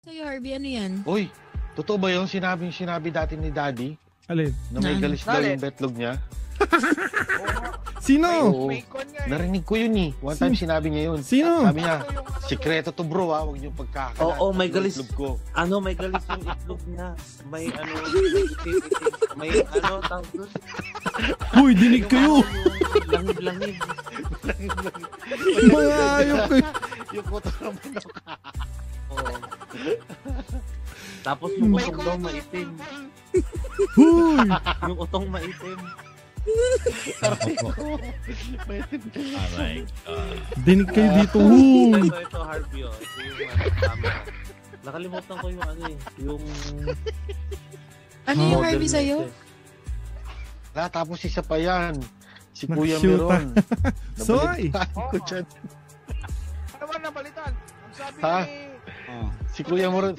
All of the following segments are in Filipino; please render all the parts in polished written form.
Sa'yo, Harvey, ano yan? Uy, totoo ba yung sinabi dati ni Daddy? Alin? Na may galis daw yung betlog niya? Sino? Oo. Narinig ko yun eh. One time sinabi niya yun. Sino? Sabi niya, sikreto to bro ha, huwag niyong pagkakalat. Oo, may galis. Ko. Ano, may galis yung itlog niya. May ano, may ano, tawag doon. Uy, dinig kayo! Langib-langib. Mga ayok kayo. Yung kuto ng manok. Oo. Tapos yung utong daw maitim. Uy! Yung utong maitim. Dinig kayo dito. Uy! Ito, Harvey, oh. Ito yung tama. Nakalimutan ko yung ano eh. Yung... Ano yung Harvey sa'yo? Tapos isa pa yan. Si Kuya Nakashoota. Meron. Soy! Ko dyan. Ano ba nabalitan? Ang sabi Ha? ni... Si Kuya Meron.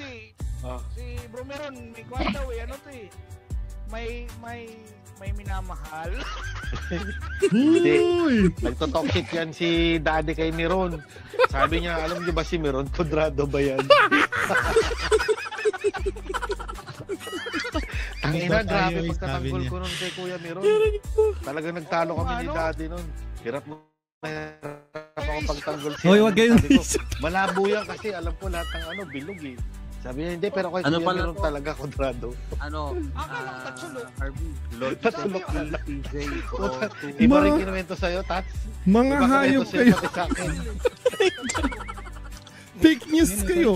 Si Bro Meron, may kwan daw eh. Ano to eh? May minamahal. Uy! Nagtotoxic yan si Daddy kay Meron. Sabi niya, alam niyo ba si Meron? Kodrado ba yan? Tangina, grabe pagtatanggol ko nun kay Kuya Meron. Talagang nagtalo kami ni Daddy nun. Hirap mo ako pagtanggol siya. Hoy, wag kayo. Malabo yan kasi alam ko lahat ng ano, bilog eh. Sabi niya, hindi, pero kay Ano Kuya pala Meron to? talaga kodrado. Ano? Harvey. Lord Tatsulok na lang. TJ. Iba rin kinuwento sa'yo, Tats. Mga Iba hayop kinuwento sa'yo kayo. pati sa akin. Fake news kayo.